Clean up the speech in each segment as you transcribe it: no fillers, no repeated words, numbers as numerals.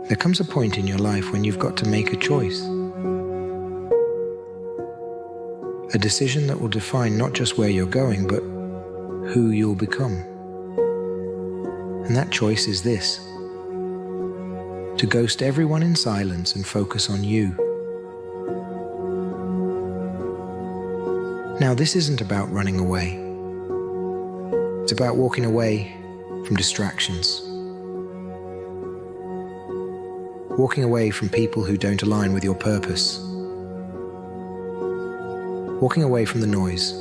There comes a point in your life when you've got to make a choice. A decision that will define not just where you're going, but who you'll become. And that choice is this: to ghost everyone in silence and focus on you. Now, this isn't about running away. It's about walking away from distractions. Walking away from people who don't align with your purpose. Walking away from the noise,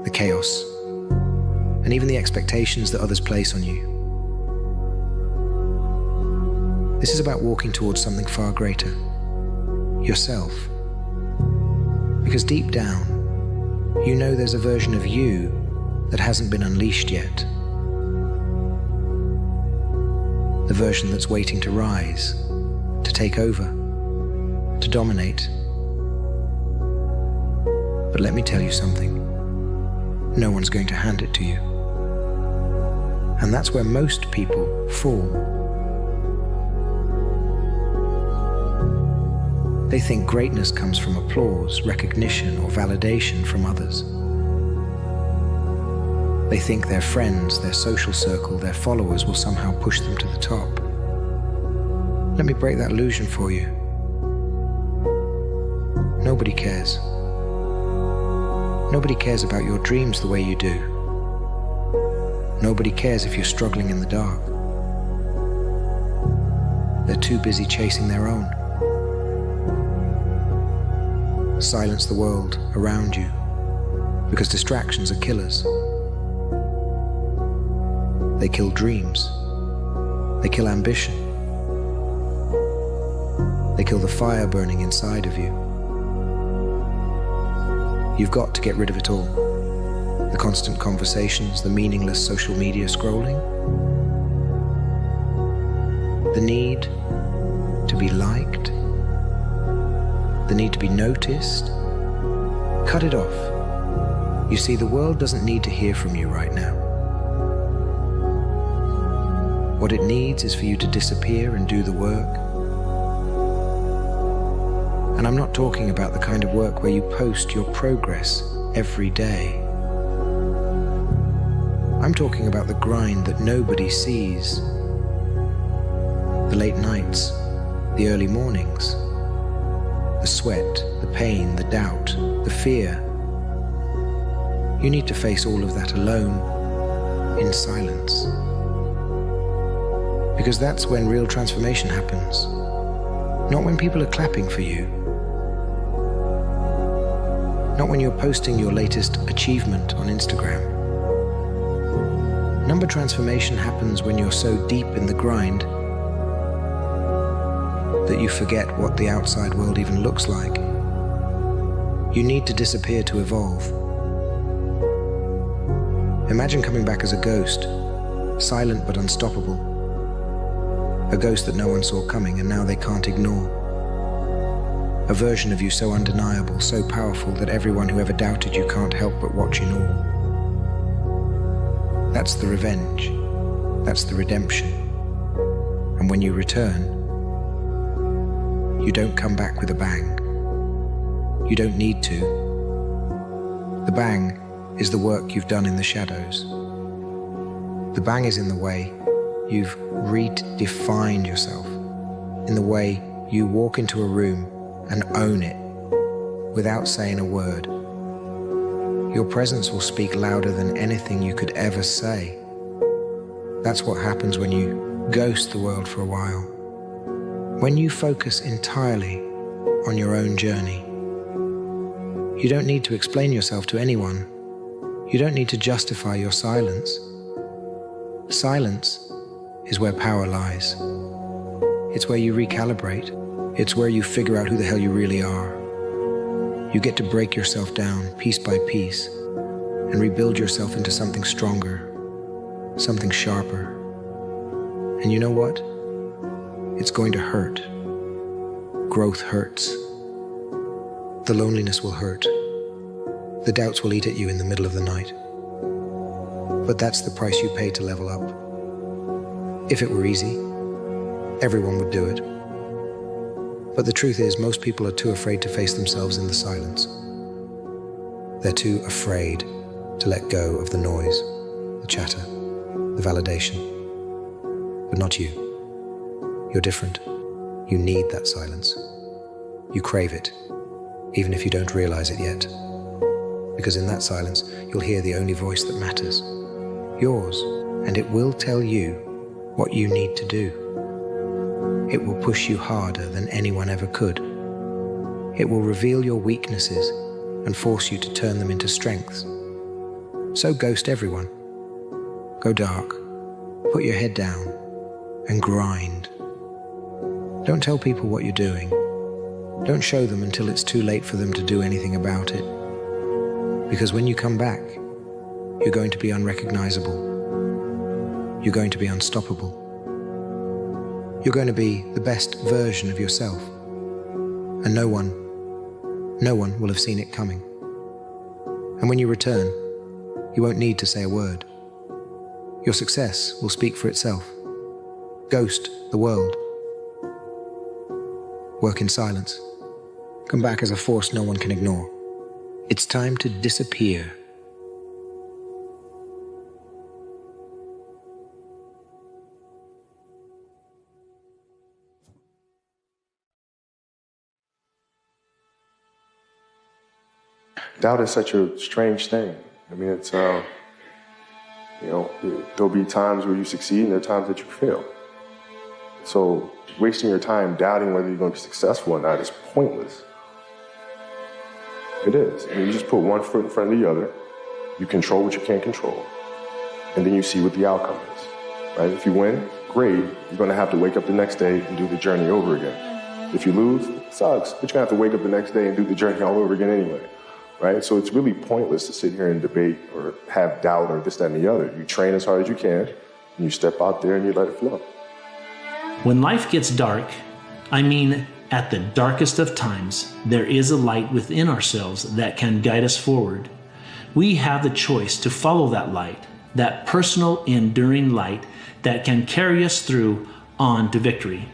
the chaos, and even the expectations that others place on you. This is about walking towards something far greater, yourself. Because deep down, you know there's a version of you that hasn't been unleashed yet. The version that's waiting to rise, to take over, to dominate. But let me tell you something. No one's going to hand it to you. And that's where most people fall. They think greatness comes from applause, recognition, or validation from others. They think their friends, their social circle, their followers will somehow push them to the top. Let me break that illusion for you. Nobody cares. Nobody cares about your dreams the way you do. Nobody cares if you're struggling in the dark. They're too busy chasing their own. Silence the world around you, because distractions are killers. They kill dreams. They kill ambition. They kill the fire burning inside of you. You've got to get rid of it all. The constant conversations, the meaningless social media scrolling, the need to be liked, the need to be noticed. Cut it off. You see, the world doesn't need to hear from you right now. What it needs is for you to disappear and do the work. And I'm not talking about the kind of work where you post your progress every day. I'm talking about the grind that nobody sees. The late nights, the early mornings, the sweat, the pain, the doubt, the fear. You need to face all of that alone, in silence. Because that's when real transformation happens. Not when people are clapping for you. Not when you're posting your latest achievement on Instagram. Number transformation happens when you're so deep in the grind that you forget what the outside world even looks like. You need to disappear to evolve. Imagine coming back as a ghost, silent but unstoppable. A ghost that no one saw coming and now they can't ignore. A version of you so undeniable, so powerful that everyone who ever doubted you can't help but watch in awe. That's the revenge. That's the redemption. And when you return, you don't come back with a bang. You don't need to. The bang is the work you've done in the shadows. The bang is in the way you've redefined yourself, in the way you walk into a room and own it without saying a word. Your presence will speak louder than anything you could ever say. That's what happens when you ghost the world for a while. When you focus entirely on your own journey. You don't need to explain yourself to anyone. You don't need to justify your silence. Silence is where power lies. It's where you recalibrate. It's where you figure out who the hell you really are. You get to break yourself down piece by piece and rebuild yourself into something stronger, something sharper. And you know what? It's going to hurt. Growth hurts. The loneliness will hurt. The doubts will eat at you in the middle of the night. But that's the price you pay to level up. If it were easy, everyone would do it. But the truth is, most people are too afraid to face themselves in the silence. They're too afraid to let go of the noise, the chatter, the validation. But not you. You're different. You need that silence. You crave it, even if you don't realize it yet. Because in that silence, you'll hear the only voice that matters, yours, and it will tell you what you need to do. It will push you harder than anyone ever could. It will reveal your weaknesses and force you to turn them into strengths. So ghost everyone. Go dark, put your head down, and grind. Don't tell people what you're doing. Don't show them until it's too late for them to do anything about it. Because when you come back, you're going to be unrecognizable. You're going to be unstoppable. You're going to be the best version of yourself. And no one will have seen it coming. And when you return, you won't need to say a word. Your success will speak for itself. Ghost the world. Work in silence. Come back as a force no one can ignore. It's time to disappear. Doubt is such a strange thing. I mean, it's, there'll be times where you succeed and there are times that you fail. So wasting your time doubting whether you're going to be successful or not is pointless. It is. I mean, you just put one foot in front of the other, you control what you can't control, and then you see what the outcome is, right? If you win, great. You're going to have to wake up the next day and do the journey over again. If you lose, it sucks, but you're going to have to wake up the next day and do the journey all over again anyway. Right? So it's really pointless to sit here and debate or have doubt or this, that, and the other. You train as hard as you can, and you step out there and you let it flow. When life gets dark, I mean at the darkest of times, there is a light within ourselves that can guide us forward. We have the choice to follow that light, that personal, enduring light that can carry us through on to victory.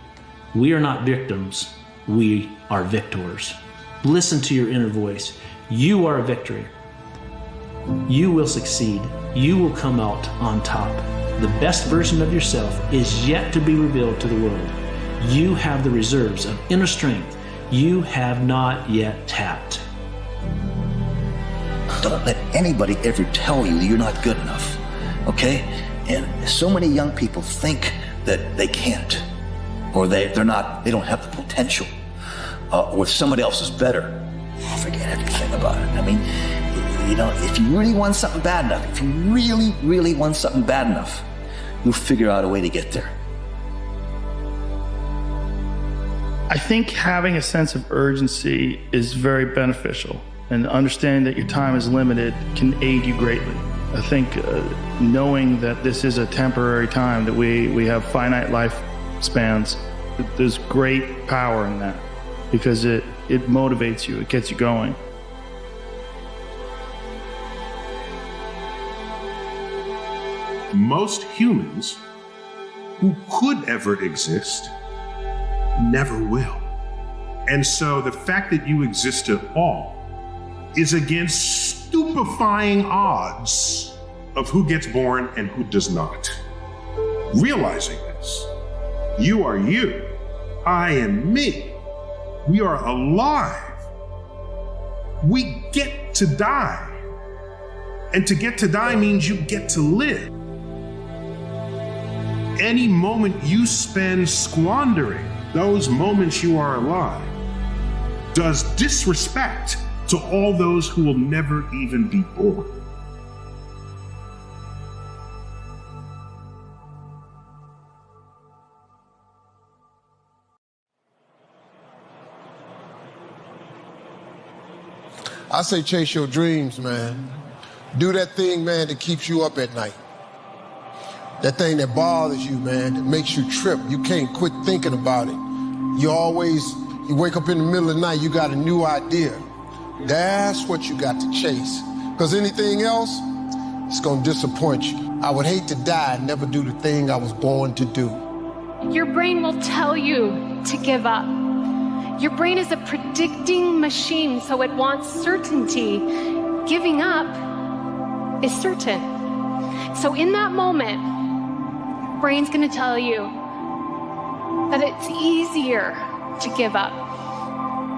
We are not victims, we are victors. Listen to your inner voice. You are a victor. You will succeed. You will come out on top. The best version of yourself is yet to be revealed to the world. You have the reserves of inner strength you have not yet tapped. Don't let anybody ever tell you that you're not good enough, okay? And so many young people think that they can't, or they don't have the potential, or somebody else is better. Forget everything about it. I mean, if you really want something bad enough, if you really, really want something bad enough, you'll figure out a way to get there. I think having a sense of urgency is very beneficial, and understanding that your time is limited can aid you greatly. I think knowing that this is a temporary time, that we have finite lifespans, there's great power in that, because it motivates you, it gets you going. Most humans who could ever exist never will. And so the fact that you exist at all is against stupefying odds of who gets born and who does not. Realizing this, you are you, I am me. We are alive. We get to die. And to get to die means you get to live. Any moment you spend squandering those moments you are alive does disrespect to all those who will never even be born. I say chase your dreams, man. Do that thing, man, that keeps you up at night. That thing that bothers you, man, that makes you trip. You can't quit thinking about it. You wake up in the middle of the night, you got a new idea. That's what you got to chase. Because anything else, it's gonna disappoint you. I would hate to die and never do the thing I was born to do. Your brain will tell you to give up. Your brain is a predicting machine, so it wants certainty. Giving up is certain. So in that moment, brain's going to tell you that it's easier to give up.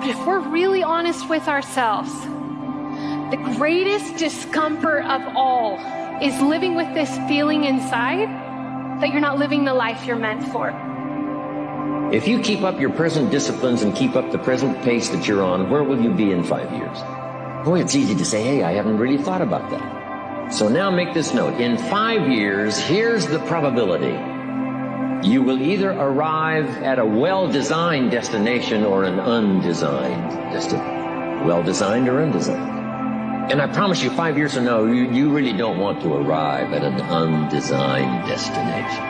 But if we're really honest with ourselves, the greatest discomfort of all is living with this feeling inside that you're not living the life you're meant for. If you keep up your present disciplines and keep up the present pace that you're on, where will you be in 5 years? Boy, it's easy to say, hey, I haven't really thought about that. So now make this note. In 5 years, here's the probability. You will either arrive at a well-designed destination or an undesigned destination. Well-designed or undesigned. And I promise you, 5 years from now, you really don't want to arrive at an undesigned destination.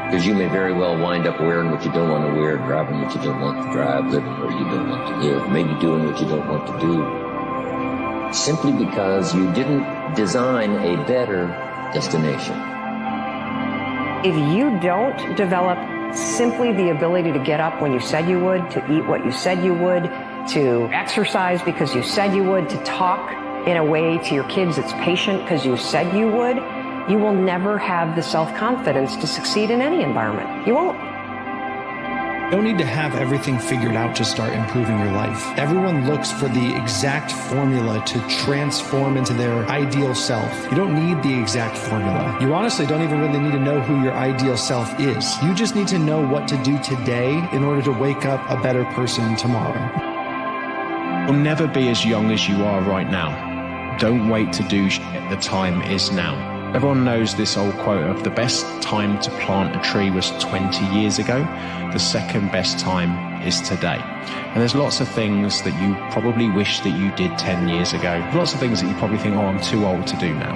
Because you may very well wind up wearing what you don't want to wear, driving what you don't want to drive, living where you don't want to live, maybe doing what you don't want to do. Simply because you didn't design a better destination. If you don't develop simply the ability to get up when you said you would, to eat what you said you would, to exercise because you said you would, to talk in a way to your kids that's patient because you said you would, you will never have the self-confidence to succeed in any environment. You won't. You don't need to have everything figured out to start improving your life. Everyone looks for the exact formula to transform into their ideal self. You don't need the exact formula. You honestly don't even really need to know who your ideal self is. You just need to know what to do today in order to wake up a better person tomorrow. You'll never be as young as you are right now. Don't wait to do shit. The time is now. Everyone knows this old quote of the best time to plant a tree was 20 years ago. The second best time is today. And there's lots of things that you probably wish that you did 10 years ago. Lots of things that you probably think, oh, I'm too old to do now.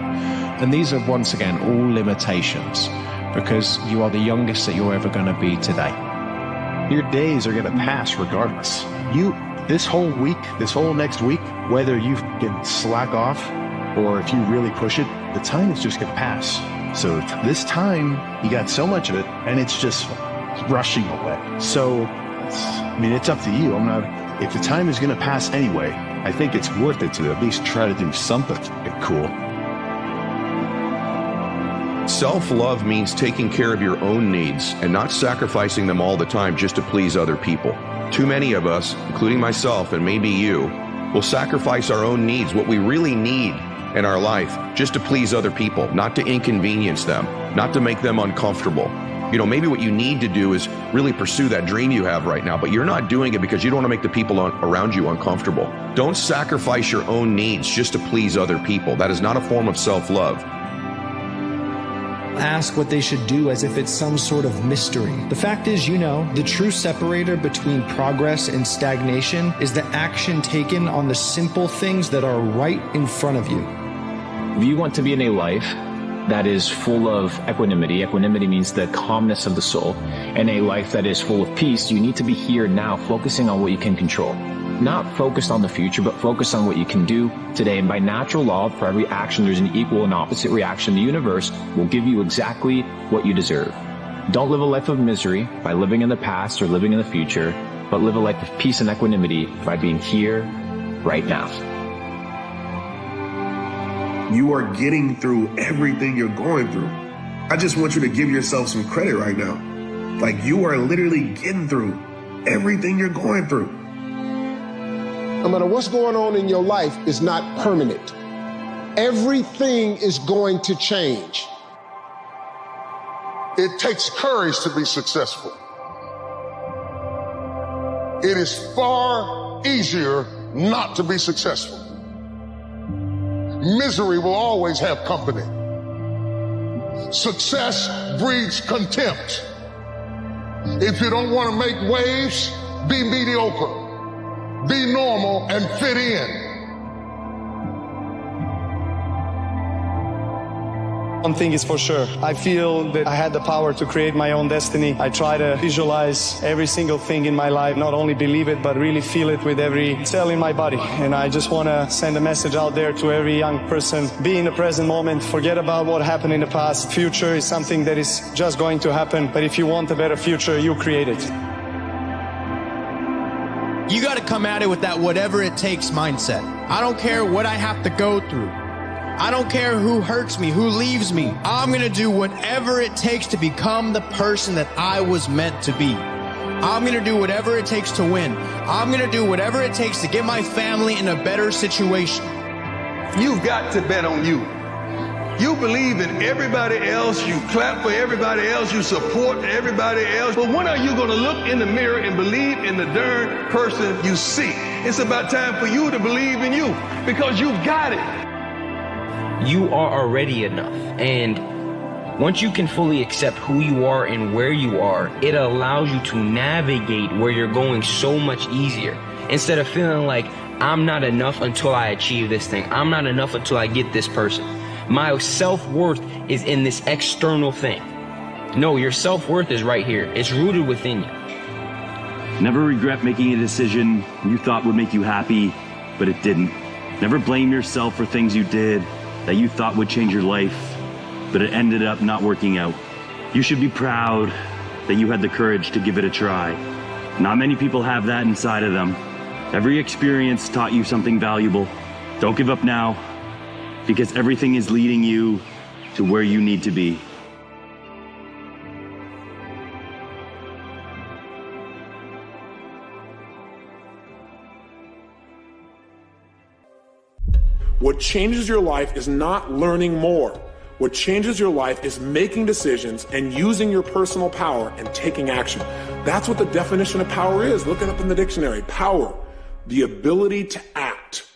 And these are, once again, all limitations because you are the youngest that you're ever going to be today. Your days are going to pass regardless. This whole week, this whole next week, whether you can slack off or if you really push it, the time is just going to pass. So this time, you got so much of it, and it's just rushing away. So, it's up to you. If the time is going to pass anyway, I think it's worth it to at least try to do something cool. Self-love means taking care of your own needs and not sacrificing them all the time just to please other people. Too many of us, including myself and maybe you, will sacrifice our own needs, what we really need in our life, just to please other people, not to inconvenience them, not to make them uncomfortable. Maybe what you need to do is really pursue that dream you have right now, but you're not doing it because you don't want to make the people around you uncomfortable. Don't sacrifice your own needs just to please other people. That is not a form of self-love. Ask what they should do as if it's some sort of mystery. The fact is, the true separator between progress and stagnation is the action taken on the simple things that are right in front of you. If you want to be in a life that is full of equanimity, equanimity means the calmness of the soul, and a life that is full of peace, you need to be here now, focusing on what you can control. Not focused on the future, but focused on what you can do today. And by natural law, for every action, there's an equal and opposite reaction. The universe will give you exactly what you deserve. Don't live a life of misery by living in the past or living in the future, but live a life of peace and equanimity by being here right now. You are getting through everything you're going through. I just want you to give yourself some credit right now. Like, you are literally getting through everything you're going through. No matter what's going on in your life is not permanent. Everything is going to change. It takes courage to be successful. It is far easier not to be successful. Misery will always have company. Success breeds contempt. If you don't want to make waves, be mediocre. Be normal and fit in. One thing is for sure, I feel that I had the power to create my own destiny. I try to visualize every single thing in my life, not only believe it, but really feel it with every cell in my body. And I just want to send a message out there to every young person. Be in the present moment. Forget about what happened in the past. Future is something that is just going to happen. But if you want a better future, you create it. You got to come at it with that whatever it takes mindset. I don't care what I have to go through. I don't care who hurts me, who leaves me. I'm going to do whatever it takes to become the person that I was meant to be. I'm going to do whatever it takes to win. I'm going to do whatever it takes to get my family in a better situation. You've got to bet on you. You believe in everybody else. You clap for everybody else. You support everybody else. But when are you going to look in the mirror and believe in the darn person you see? It's about time for you to believe in you because you've got it. You are already enough, and once you can fully accept who you are and where you are, it allows you to navigate where you're going so much easier. Instead of feeling like, I'm not enough until I achieve this thing. I'm not enough until I get this person. My self-worth is in this external thing. No, your self-worth is right here. It's rooted within you. Never regret making a decision you thought would make you happy, but it didn't. Never blame yourself for things you did that you thought would change your life, but it ended up not working out. You should be proud that you had the courage to give it a try. Not many people have that inside of them. Every experience taught you something valuable. Don't give up now, because everything is leading you to where you need to be. What changes your life is not learning more. What changes your life is making decisions and using your personal power and taking action. That's what the definition of power is. Look it up in the dictionary. Power, the ability to act.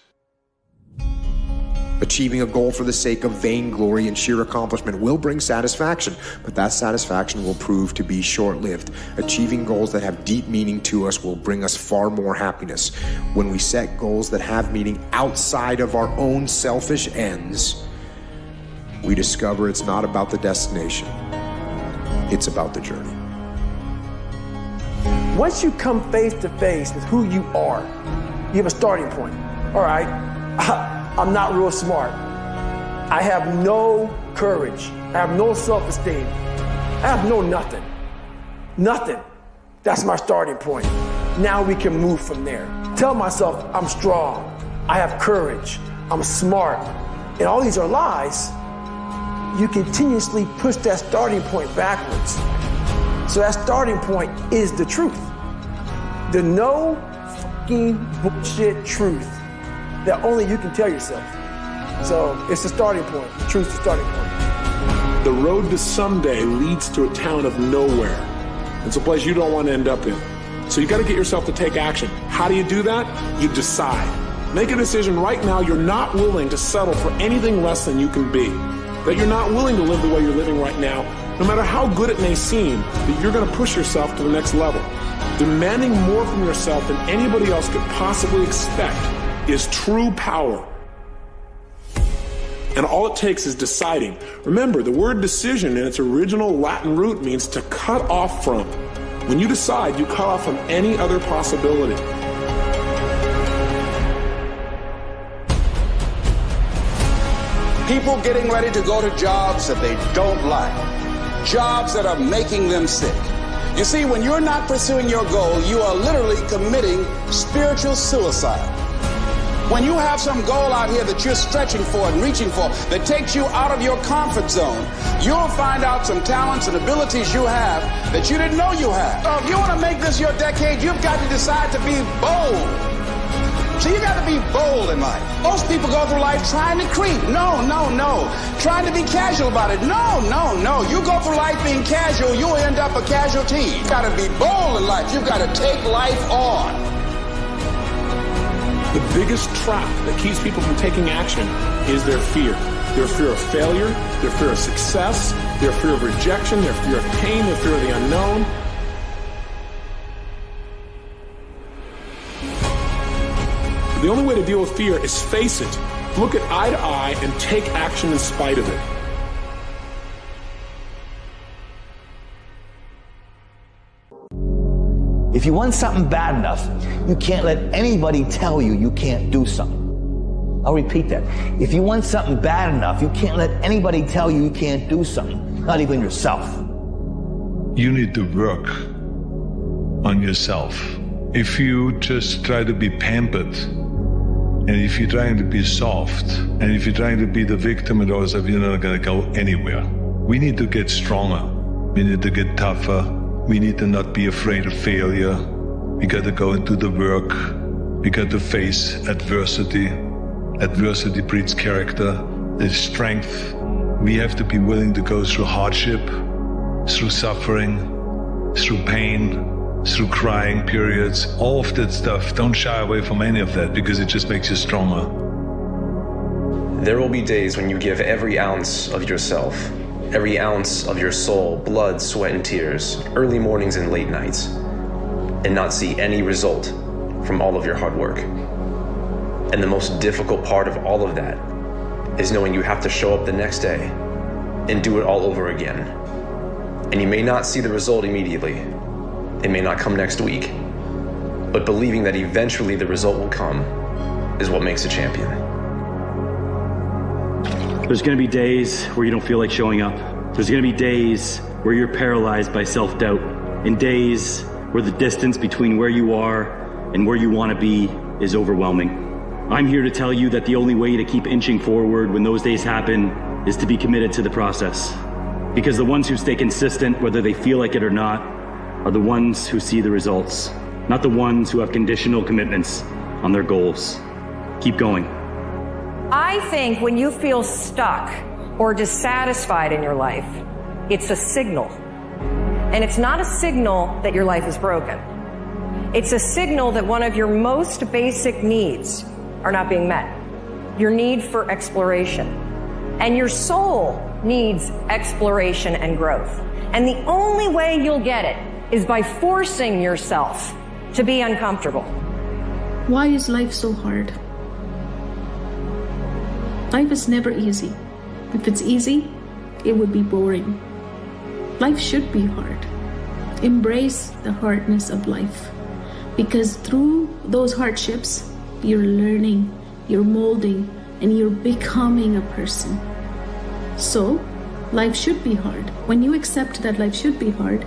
Achieving a goal for the sake of vainglory and sheer accomplishment will bring satisfaction, but that satisfaction will prove to be short-lived. Achieving goals that have deep meaning to us will bring us far more happiness. When we set goals that have meaning outside of our own selfish ends, we discover it's not about the destination, it's about the journey. Once you come face to face with who you are, you have a starting point. All right, I'm not real smart. I have no courage. I have no self-esteem. I have no nothing. Nothing. That's my starting point. Now we can move from there. Tell myself I'm strong. I have courage. I'm smart. And all these are lies. You continuously push that starting point backwards. So that starting point is the truth. The no fucking bullshit truth that only you can tell yourself. So it's the starting point. The truth's the starting point. The road to someday leads to a town of nowhere. It's a place you don't want to end up in. So you got to get yourself to take action. How do you do that? You decide. Make a decision right now you're not willing to settle for anything less than you can be. That you're not willing to live the way you're living right now, no matter how good it may seem, that you're going to push yourself to the next level. Demanding more from yourself than anybody else could possibly expect is true power. And all it takes is deciding. Remember, the word decision in its original Latin root means to cut off from. When you decide, you cut off from any other possibility. People getting ready to go to jobs that they don't like. Jobs that are making them sick. You see, when you're not pursuing your goal, you are literally committing spiritual suicide. When you have some goal out here that you're stretching for and reaching for that takes you out of your comfort zone, you'll find out some talents and abilities you have that you didn't know you had. So if you want to make this your decade, you've got to decide to be bold. So you got to be bold in life. Most people go through life trying to creep. No. Trying to be casual about it. No. You go through life being casual, you'll end up a casualty. You got to be bold in life. You've got to take life on. The biggest trap that keeps people from taking action is their fear. Their fear of failure, their fear of success, their fear of rejection, their fear of pain, their fear of the unknown. The only way to deal with fear is face it, look it eye to eye, and take action in spite of it. If you want something bad enough, you can't let anybody tell you you can't do something. I'll repeat that. If you want something bad enough, you can't let anybody tell you you can't do something, not even yourself. You need to work on yourself. If you just try to be pampered, and if you're trying to be soft, and if you're trying to be the victim and all stuff, you're not going to go anywhere. We need to get stronger. We need to get tougher. We need to not be afraid of failure. We got to go and do the work. We got to face adversity. Adversity breeds character. There's strength. We have to be willing to go through hardship, through suffering, through pain, through crying periods, all of that stuff. Don't shy away from any of that because it just makes you stronger. There will be days when you give every ounce of yourself, every ounce of your soul, blood, sweat, and tears, early mornings and late nights, and not see any result from all of your hard work. And the most difficult part of all of that is knowing you have to show up the next day and do it all over again. And you may not see the result immediately. It may not come next week. But believing that eventually the result will come is what makes a champion. There's going to be days where you don't feel like showing up. There's going to be days where you're paralyzed by self-doubt, and days where the distance between where you are and where you want to be is overwhelming. I'm here to tell you that the only way to keep inching forward when those days happen is to be committed to the process. Because the ones who stay consistent, whether they feel like it or not, are the ones who see the results, not the ones who have conditional commitments on their goals. Keep going. I think when you feel stuck or dissatisfied in your life, it's a signal. And it's not a signal that your life is broken. It's a signal that one of your most basic needs are not being met. Your need for exploration. And your soul needs exploration and growth. And the only way you'll get it is by forcing yourself to be uncomfortable. Why is life so hard? Life is never easy. If it's easy, it would be boring. Life should be hard. Embrace the hardness of life, because through those hardships, you're learning, you're molding, and you're becoming a person. So, life should be hard. When you accept that life should be hard,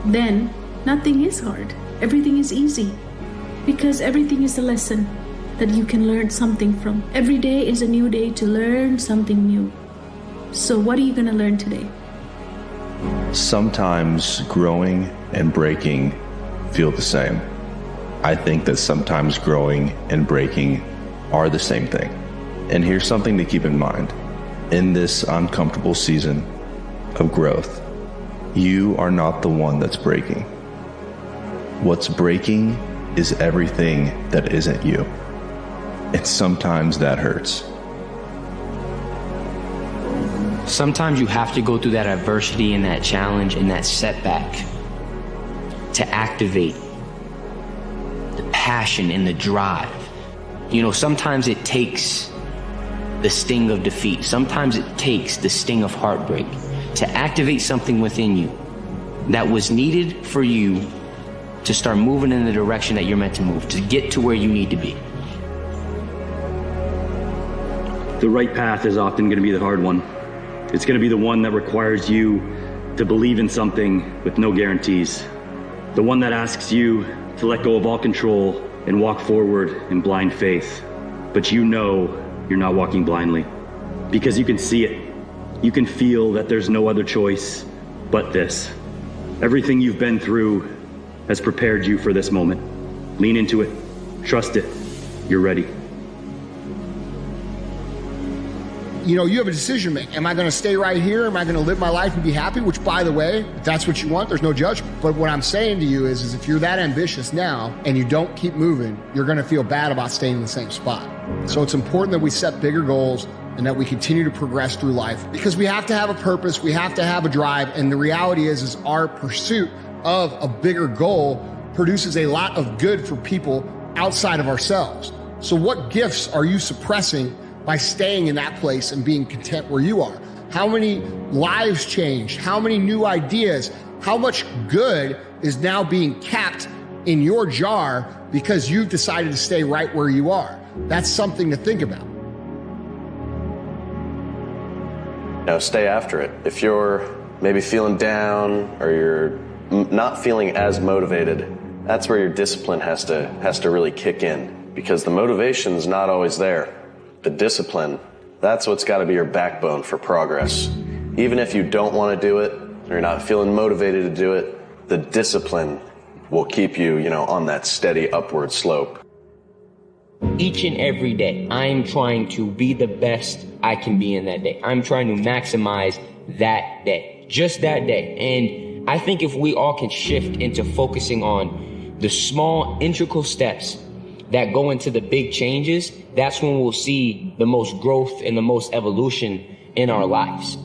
then nothing is hard. Everything is easy, because everything is a lesson that you can learn something from. Every day is a new day to learn something new. So what are you going to learn today? Sometimes growing and breaking feel the same. I think that sometimes growing and breaking are the same thing. And here's something to keep in mind. In this uncomfortable season of growth, you are not the one that's breaking. What's breaking is everything that isn't you. And sometimes that hurts. Sometimes you have to go through that adversity and that challenge and that setback to activate the passion and the drive. You know, sometimes it takes the sting of defeat. Sometimes it takes the sting of heartbreak to activate something within you that was needed for you to start moving in the direction that you're meant to move, to get to where you need to be. The right path is often going to be the hard one. It's going to be the one that requires you to believe in something with no guarantees. The one that asks you to let go of all control and walk forward in blind faith. But you know you're not walking blindly, because you can see it. You can feel that there's no other choice but this. Everything you've been through has prepared you for this moment. Lean into it. Trust it. You're ready. You know, you have a decision to make. Am I going to stay right here? Am I going to live my life and be happy? Which, by the way, if that's what you want, there's no judgment. But what I'm saying to you is if you're that ambitious now and you don't keep moving, you're going to feel bad about staying in the same spot. So it's important that we set bigger goals and that we continue to progress through life, because we have to have a purpose, we have to have a drive, and the reality is our pursuit of a bigger goal produces a lot of good for people outside of ourselves. So what gifts are you suppressing by staying in that place and being content where you are? How many lives changed? How many new ideas? How much good is now being capped in your jar because you've decided to stay right where you are. That's something to think about. Stay after it. If you're maybe feeling down or you're not feeling as motivated, that's where your discipline has to really kick in, because the motivation's not always there. The discipline, that's what's got to be your backbone for progress. Even if you don't want to do it, or you're not feeling motivated to do it, the discipline will keep you, on that steady upward slope. Each and every day, I'm trying to be the best I can be in that day. I'm trying to maximize that day, just that day. And I think if we all can shift into focusing on the small, integral steps that go into the big changes, that's when we'll see the most growth and the most evolution in our lives.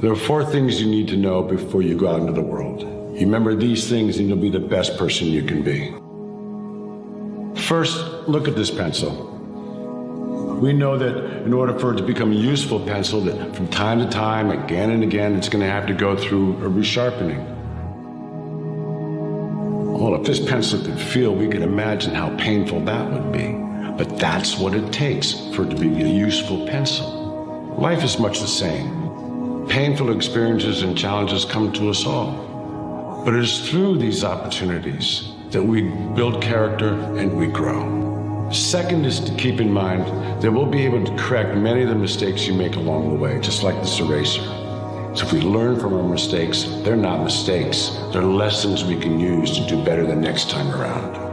There are 4 things you need to know before you go out into the world. You remember these things and you'll be the best person you can be. First, look at this pencil. We know that in order for it to become a useful pencil, that from time to time, again and again, it's going to have to go through a resharpening. Well, if this pencil could feel, we could imagine how painful that would be. But that's what it takes for it to be a useful pencil. Life is much the same. Painful experiences and challenges come to us all. But it is through these opportunities that we build character and we grow. Second is to keep in mind that we'll be able to correct many of the mistakes you make along the way, just like this eraser. So if we learn from our mistakes, they're not mistakes. They're lessons we can use to do better the next time around.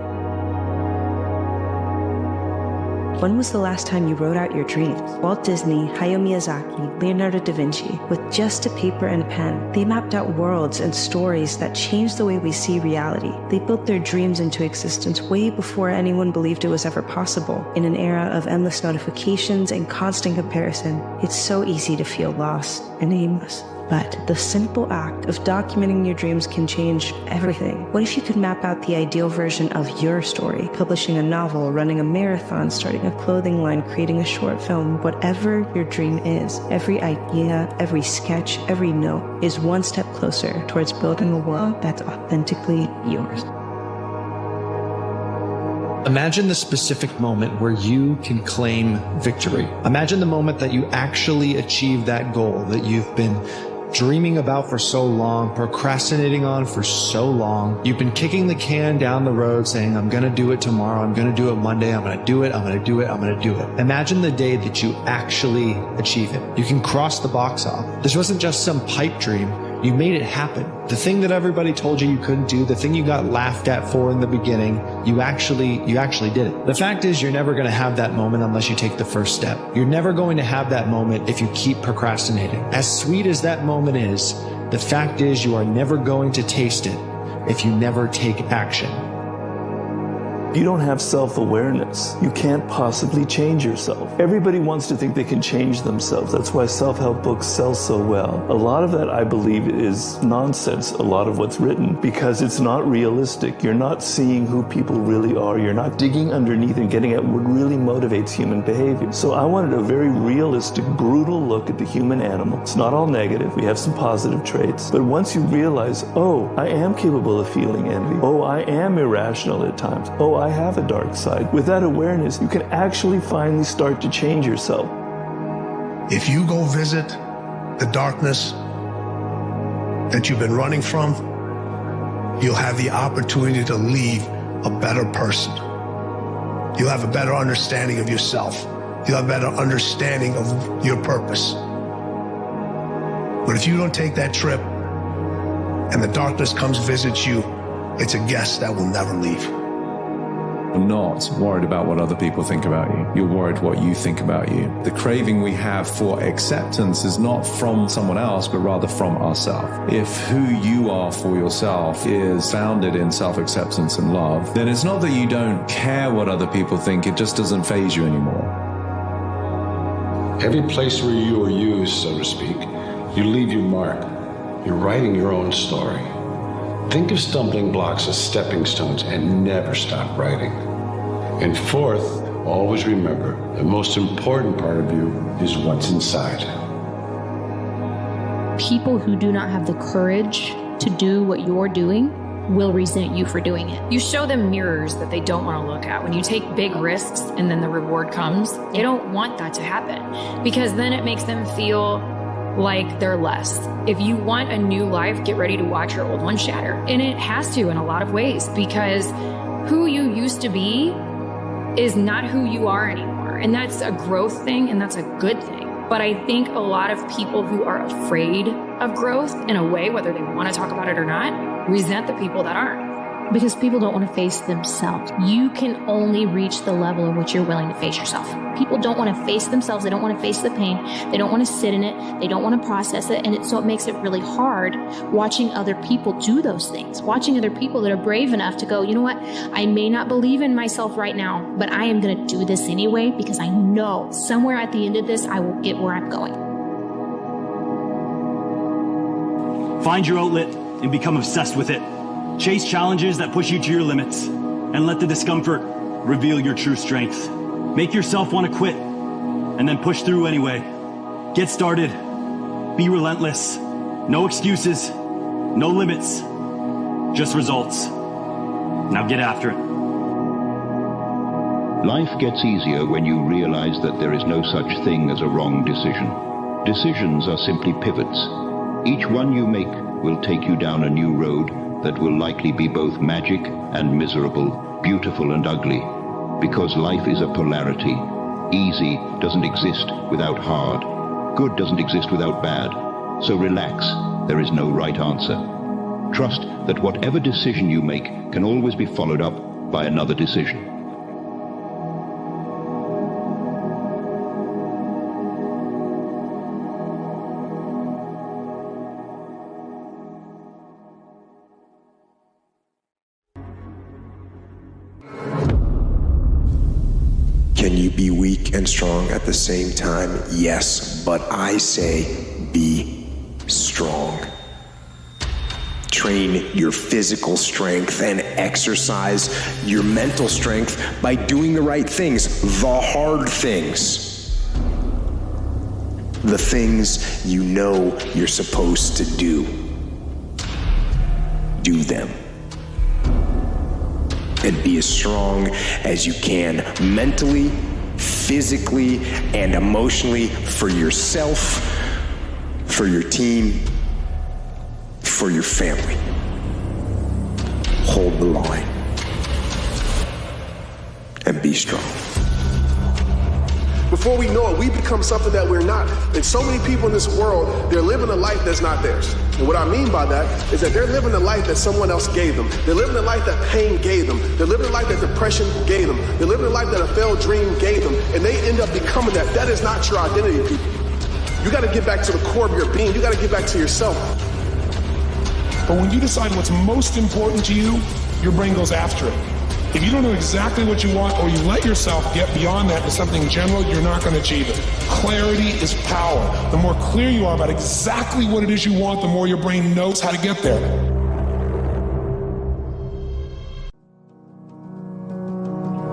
When was the last time you wrote out your dreams? Walt Disney, Hayao Miyazaki, Leonardo da Vinci, with just a paper and pen, they mapped out worlds and stories that changed the way we see reality. They built their dreams into existence way before anyone believed it was ever possible. In an era of endless notifications and constant comparison, it's so easy to feel lost and aimless. But the simple act of documenting your dreams can change everything. What if you could map out the ideal version of your story? Publishing a novel, running a marathon, starting a clothing line, creating a short film, whatever your dream is. Every idea, every sketch, every note is one step closer towards building a world that's authentically yours. Imagine the specific moment where you can claim victory. Imagine the moment that you actually achieve that goal that you've been dreaming about for so long, procrastinating on for so long. You've been kicking the can down the road saying, I'm going to do it tomorrow. I'm going to do it Monday. I'm going to do it. I'm going to do it. I'm going to do it. Imagine the day that you actually achieve it. You can cross the box off. This wasn't just some pipe dream. You made it happen. The thing that everybody told you you couldn't do, the thing you got laughed at for in the beginning, you actually did it. The fact is, you're never going to have that moment unless you take the first step. You're never going to have that moment if you keep procrastinating. As sweet as that moment is, the fact is you are never going to taste it if you never take action. You don't have self-awareness. You can't possibly change yourself. Everybody wants to think they can change themselves. That's why self-help books sell so well. A lot of that, I believe, is nonsense, a lot of what's written, because it's not realistic. You're not seeing who people really are. You're not digging underneath and getting at what really motivates human behavior. So I wanted a very realistic, brutal look at the human animal. It's not all negative. We have some positive traits. But once you realize, oh, I am capable of feeling envy. Oh, I am irrational at times. Oh, I have a dark side. With that awareness, you can actually finally start to change yourself. If you go visit the darkness that you've been running from, you'll have the opportunity to leave a better person. You'll have a better understanding of yourself. You'll have a better understanding of your purpose. But if you don't take that trip and the darkness comes visit you, it's a guest that will never leave. You're not worried about what other people think about you. You're worried what you think about you. The craving we have for acceptance is not from someone else, but rather from ourselves. If who you are for yourself is founded in self-acceptance and love, then it's not that you don't care what other people think, it just doesn't faze you anymore. Every place where you are used, so to speak, you leave your mark. You're writing your own story. Think of stumbling blocks as stepping stones and never stop writing. And fourth, always remember the most important part of you is what's inside. People who do not have the courage to do what you're doing will resent you for doing it. You show them mirrors that they don't want to look at. When you take big risks and then the reward comes, they don't want that to happen because then it makes them feel like they're less. If you want a new life, get ready to watch your old one shatter. And it has to in a lot of ways because who you used to be is not who you are anymore. And that's a growth thing and that's a good thing. But I think a lot of people who are afraid of growth in a way, whether they want to talk about it or not, resent the people that aren't. Because people don't want to face themselves. You can only reach the level at which you're willing to face yourself. People don't want to face themselves. They don't want to face the pain. They don't want to sit in it. They don't want to process it. And so it makes it really hard watching other people do those things. Watching other people that are brave enough to go, you know what? I may not believe in myself right now, but I am going to do this anyway because I know somewhere at the end of this, I will get where I'm going. Find your outlet and become obsessed with it. Chase challenges that push you to your limits and let the discomfort reveal your true strength. Make yourself want to quit and then push through anyway. Get started. Be relentless. No excuses. No limits. Just results. Now get after it. Life gets easier when you realize that there is no such thing as a wrong decision. Decisions are simply pivots. Each one you make will take you down a new road that will likely be both magic and miserable, beautiful and ugly, because life is a polarity. Easy doesn't exist without hard. Good doesn't exist without bad. So relax, there is no right answer. Trust that whatever decision you make can always be followed up by another decision. Can you be weak and strong at the same time? Yes, but I say be strong. Train your physical strength and exercise your mental strength by doing the right things, the hard things. The things you know you're supposed to do. Do them. And be as strong as you can, mentally, physically, and emotionally, for yourself, for your team, for your family. Hold the line and be strong. Before we know it, we become something that we're not. And so many people in this world, they're living a life that's not theirs. And what I mean by that is that they're living a life that someone else gave them. They're living a life that pain gave them. They're living a life that depression gave them. They're living a life that a failed dream gave them. And they end up becoming that. That is not your identity, people. You got to get back to the core of your being. You got to get back to yourself. But when you decide what's most important to you, your brain goes after it. If you don't know exactly what you want, or you let yourself get beyond that to something general, you're not going to achieve it. Clarity is power. The more clear you are about exactly what it is you want, the more your brain knows how to get there.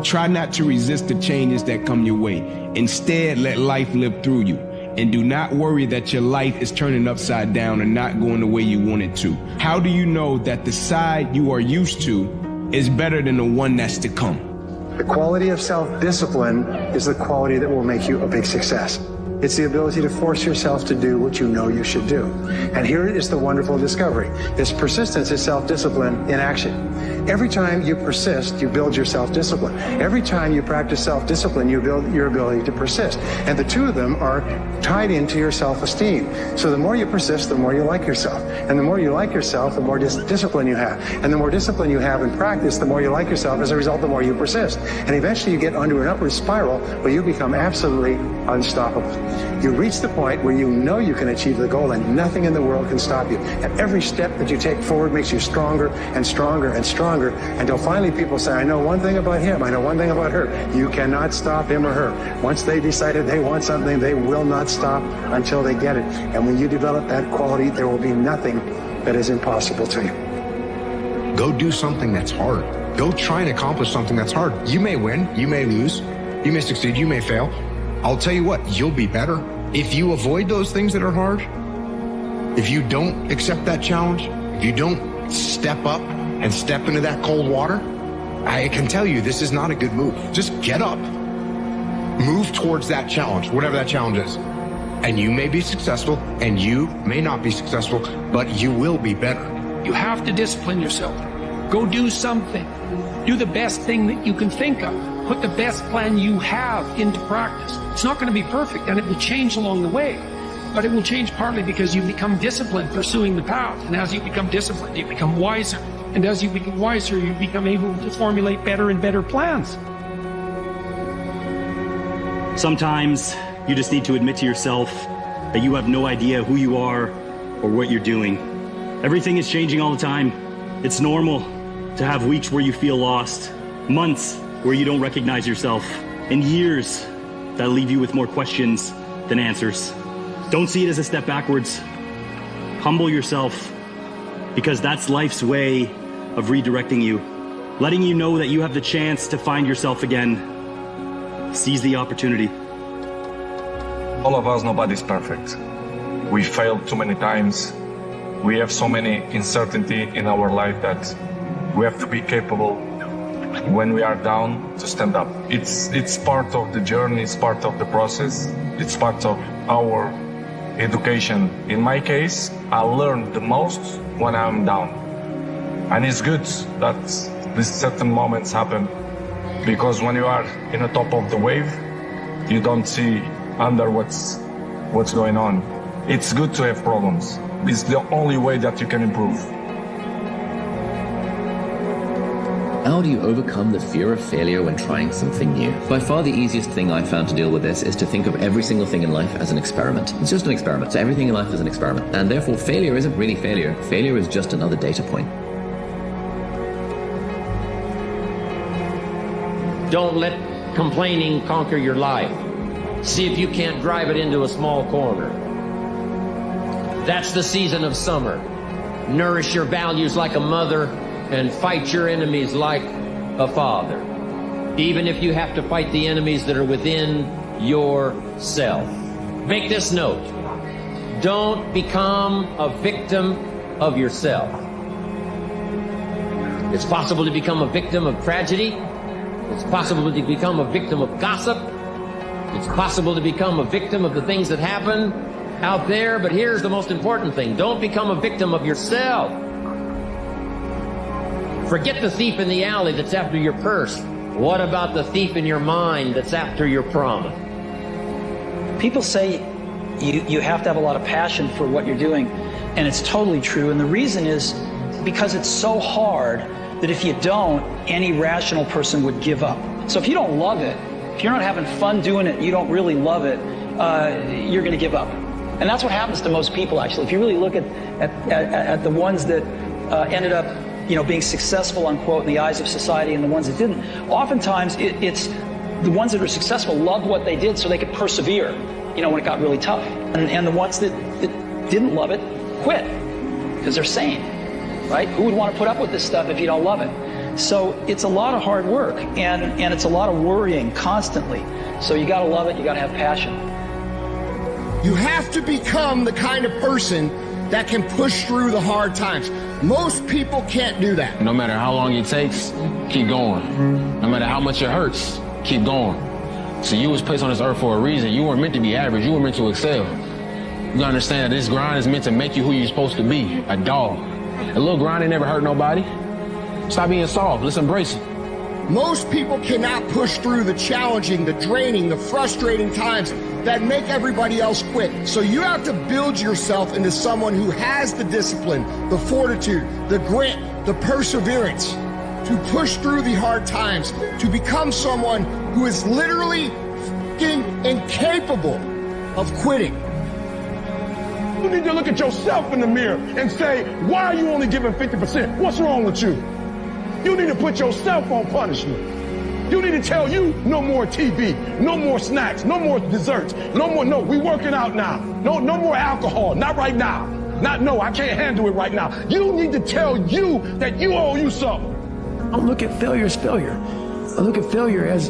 Try not to resist the changes that come your way. Instead, let life live through you. And do not worry that your life is turning upside down and not going the way you want it to. How do you know that the side you are used to is better than the one that's to come? The quality of self-discipline is the quality that will make you a big success. It's the ability to force yourself to do what you know you should do. And here is the wonderful discovery. This persistence is self-discipline in action. Every time you persist, you build your self-discipline. Every time you practice self-discipline, you build your ability to persist. And the two of them are tied into your self-esteem. So the more you persist, the more you like yourself. And the more you like yourself, the more discipline you have. And the more discipline you have in practice, the more you like yourself. As a result, the more you persist. And eventually you get onto an upward spiral where you become absolutely unstoppable. You reach the point where you know you can achieve the goal and nothing in the world can stop you. And every step that you take forward makes you stronger and stronger and stronger until finally people say, I know one thing about him, I know one thing about her. You cannot stop him or her. Once they decided they want something, they will not stop until they get it. And when you develop that quality, there will be nothing that is impossible to you. Go do something that's hard. Go try and accomplish something that's hard. You may win, you may lose, You may succeed, you may fail. I'll tell you what, you'll be better. If you avoid those things that are hard, if you don't accept that challenge, if you don't step up and step into that cold water, I can tell you this is not a good move. Just get up, move towards that challenge, whatever that challenge is. And you may be successful and you may not be successful, but you will be better. You have to discipline yourself. Go do something. Do the best thing that you can think of. Put the best plan you have into practice. It's not going to be perfect, and it will change along the way. But it will change partly because you become disciplined pursuing the path. And as you become disciplined, you become wiser. And as you become wiser, you become able to formulate better and better plans. Sometimes you just need to admit to yourself that you have no idea who you are or what you're doing. Everything is changing all the time. It's normal to have weeks where you feel lost, months where you don't recognize yourself, and years that leave you with more questions than answers. Don't see it as a step backwards. Humble yourself, because that's life's way of redirecting you, letting you know that you have the chance to find yourself again. Seize the opportunity. All of us, nobody's perfect. We failed too many times. We have so many uncertainty in our life that we have to be capable when we are down to stand up. It's part of the journey, it's part of the process, it's part of our education. In my case, I learned the most when I'm down. And it's good that these certain moments happen, because when you are in the top of the wave, you don't see under what's going on. It's good to have problems. It's the only way that you can improve. How do you overcome the fear of failure when trying something new? By far the easiest thing I've found to deal with this is to think of every single thing in life as an experiment. It's just an experiment. So everything in life is an experiment. And therefore failure isn't really failure. Failure is just another data point. Don't let complaining conquer your life. See if you can't drive it into a small corner. That's the season of summer. Nourish your values like a mother and fight your enemies like a father. Even if you have to fight the enemies that are within yourself. Make this note. Don't become a victim of yourself. It's possible to become a victim of tragedy. It's possible to become a victim of gossip. It's possible to become a victim of the things that happen out there, but here's the most important thing. Don't become a victim of yourself. Forget the thief in the alley that's after your purse. What about the thief in your mind that's after your promise? People say you have to have a lot of passion for what you're doing, and it's totally true. And the reason is because it's so hard that if you don't, any rational person would give up. So if you don't love it, if you're not having fun doing it, you don't really love it, you're going to give up. And that's what happens to most people, actually. If you really look at the ones that ended up, being successful, unquote, in the eyes of society, and the ones that didn't, oftentimes it's the ones that are successful loved what they did so they could persevere, when it got really tough. And the ones that didn't love it quit because they're sane, right? Who would want to put up with this stuff if you don't love it? So it's a lot of hard work, and it's a lot of worrying constantly. So you got to love it, you got to have passion. You have to become the kind of person that can push through the hard times. Most people can't do that. No matter how long it takes, keep going. No matter how much it hurts, keep going. So you was placed on this earth for a reason. You weren't meant to be average, you were meant to excel. You gotta understand that this grind is meant to make you who you're supposed to be, a dog. A little grind ain't never hurt nobody. Stop being soft, let's embrace it. Most people cannot push through the challenging, the draining, the frustrating times that make everybody else quit. So you have to build yourself into someone who has the discipline, the fortitude, the grit, the perseverance to push through the hard times, to become someone who is literally f***ing incapable of quitting. You need to look at yourself in the mirror and say, why are you only giving 50%? What's wrong with you? You need to put yourself on punishment. You need to tell you no more TV, no more snacks, no more desserts, no, we working out now. No more alcohol, not right now. I can't handle it right now. You need to tell you that you owe you something. I don't look at failure as failure. I look at failure as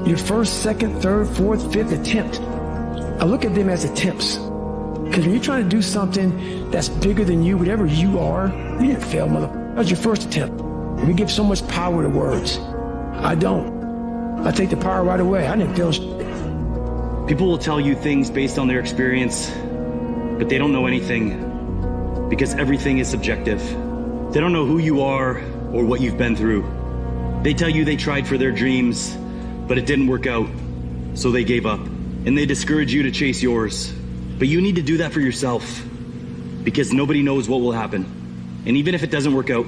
your first, second, third, fourth, fifth attempt. I look at them as attempts. Because when you're trying to do something that's bigger than you, whatever you are, you didn't fail, motherfucker. That was your first attempt. We give so much power to words. I don't. I take the power right away. I didn't fail shit. People will tell you things based on their experience, but they don't know anything because everything is subjective. They don't know who you are or what you've been through. They tell you they tried for their dreams, but it didn't work out, so they gave up. And they discourage you to chase yours. But you need to do that for yourself because nobody knows what will happen. And even if it doesn't work out,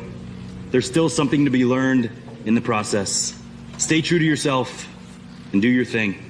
there's still something to be learned in the process. Stay true to yourself and do your thing.